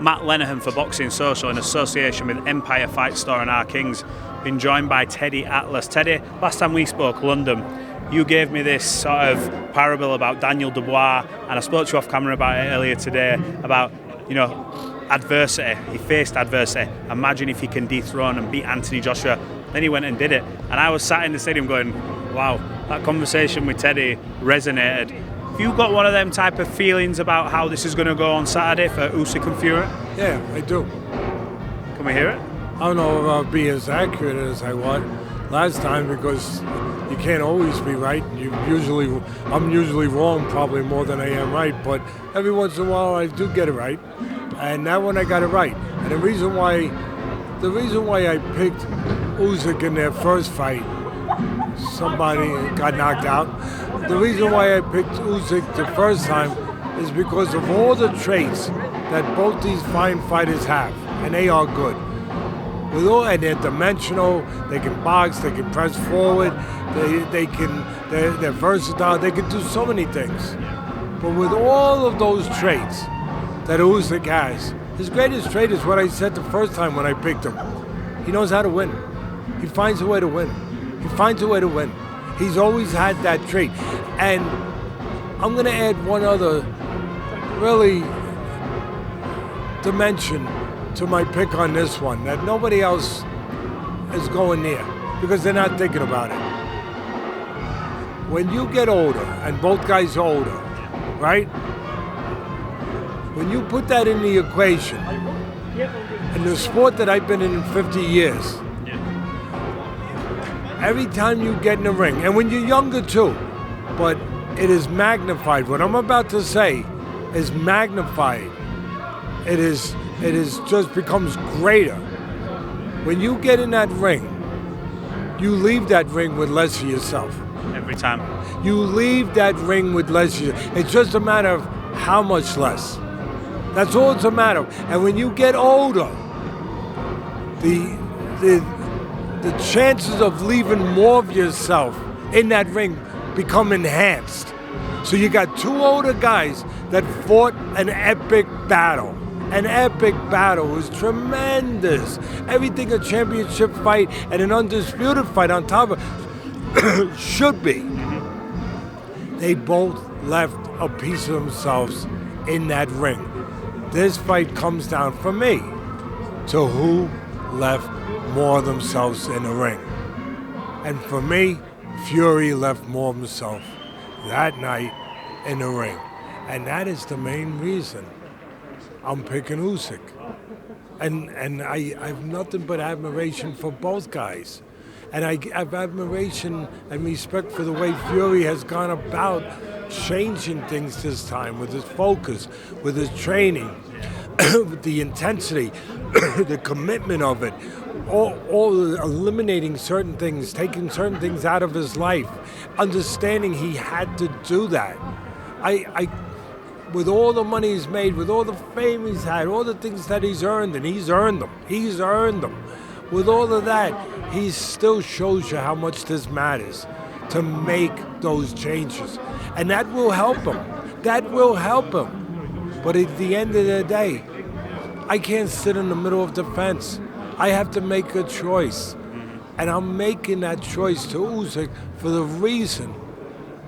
Matt Lenihan for Boxing Social in association with Empire Fight Store and Our Kings. Been joined by Teddy Atlas. Teddy, last time we spoke, London, you gave me this sort of parable about Daniel Dubois, and I spoke to you off camera about it earlier today, about, you know, adversity. He faced adversity. Imagine if he can dethrone and beat Anthony Joshua. Then he went and did it. And I was sat in the stadium going, wow, that conversation with Teddy resonated. Have you got one of them type of feelings about how this is going to go on Saturday for Usyk and Fury? Yeah, I do. Can we hear it? I don't know if I'll be as accurate as I was last time, because you can't always be right. I'm usually wrong probably more than I am right, but every once in a while I do get it right. And that one I got it right. And the reason why I picked Usyk in their first fight, somebody got knocked out. The reason why I picked Usyk the first time is because of all the traits that both these fine fighters have, and they are good. And they're dimensional. They can box. They can press forward. They're versatile. They can do so many things. But with all of those traits that Usyk has, his greatest trait is what I said the first time when I picked him. He knows how to win. He finds a way to win. He finds a way to win. He's always had that trait. And I'm going to add one other really dimension to my pick on this one that nobody else is going near, because they're not thinking about it. When you get older, and both guys are older, right? When you put that in the equation, in the sport that I've been in 50 years, every time you get in the ring, and when you're younger too, but it is magnified. What I'm about to say is magnified. It is just becomes greater. When you get in that ring, you leave that ring with less of yourself. Every time. You leave that ring with less of yourself. It's just a matter of how much less. That's all it's a matter of. And when you get older, the chances of leaving more of yourself in that ring become enhanced. So you got two older guys that fought an epic battle. An epic battle was tremendous. Everything a championship fight and an undisputed fight on top of should be. They both left a piece of themselves in that ring. This fight comes down for me to who left more of themselves in the ring. And for me, Fury left more of himself that night in the ring. And that is the main reason I'm picking Usyk. And I have nothing but admiration for both guys. And I have admiration and respect for the way Fury has gone about changing things this time, with his focus, with his training, with the intensity, the commitment of it, all eliminating certain things, taking certain things out of his life, understanding he had to do that. With all the money he's made, with all the fame he's had, all the things that he's earned, and he's earned them. With all of that, he still shows you how much this matters to make those changes. And that will help him. But at the end of the day, I can't sit in the middle of the fence. I have to make a choice. And I'm making that choice to Usyk for the reason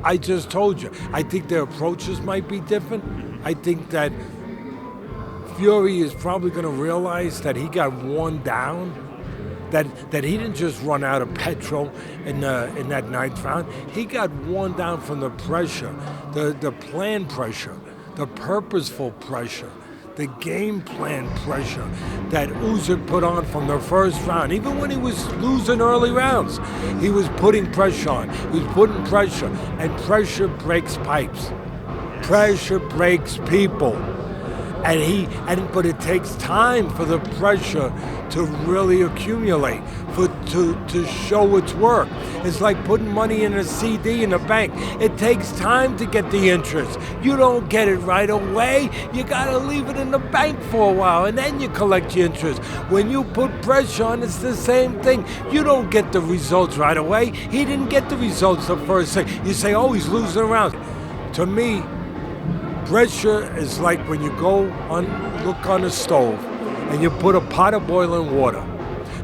I just told you. I think their approaches might be different. I think that Fury is probably going to realize that he got worn down, that he didn't just run out of petrol in that ninth round. He got worn down from the pressure, the planned pressure, the purposeful pressure, the game plan pressure that Usyk put on from the first round. Even when he was losing early rounds, he was putting pressure on. He was putting pressure, and pressure breaks pipes. Pressure breaks people. But it takes time for the pressure to really accumulate, to show its work. It's like putting money in a CD in a bank. It takes time to get the interest. You don't get it right away. You gotta leave it in the bank for a while, and then you collect your interest. When you put pressure on, it's the same thing. You don't get the results right away. He didn't get the results the first thing. You say, oh, he's losing around. To me, Pressure is like when you look on a stove and you put a pot of boiling water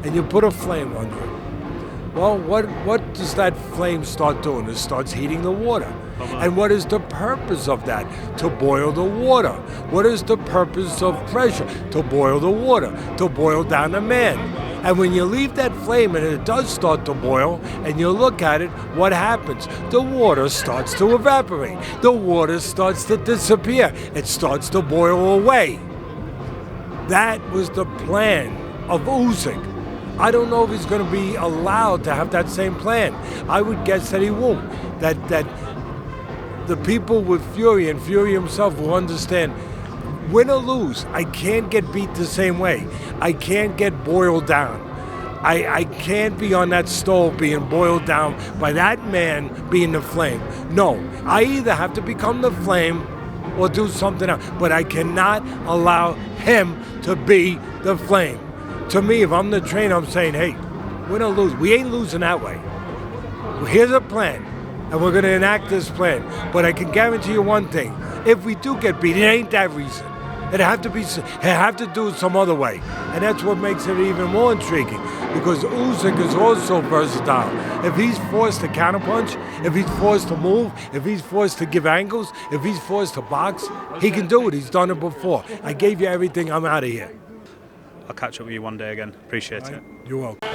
and you put a flame on it. Well, what does that flame start doing? It starts heating the water. And what is the purpose of that? To boil the water. What is the purpose of pressure? To boil the water, to boil down a man. And when you leave that flame and it does start to boil, and you look at it, what happens? The water starts to evaporate. The water starts to disappear. It starts to boil away. That was the plan of Usyk. I don't know if he's going to be allowed to have that same plan. I would guess that he won't. That the people with Fury and Fury himself will understand, win or lose, I can't get beat the same way. I can't get boiled down. I can't be on that stove being boiled down by that man being the flame. No, I either have to become the flame or do something else. But I cannot allow him to be the flame. To me, if I'm the trainer, I'm saying, hey, win or lose, we ain't losing that way. Here's a plan, and we're going to enact this plan. But I can guarantee you one thing. If we do get beat, it ain't that reason. It have to do it some other way. And that's what makes it even more intriguing, because Usyk is also versatile. If he's forced to counterpunch, if he's forced to move, if he's forced to give angles, if he's forced to box, he can do it. He's done it before. I gave you everything. I'm out of here. I'll catch up with you one day again. Appreciate it. You're welcome.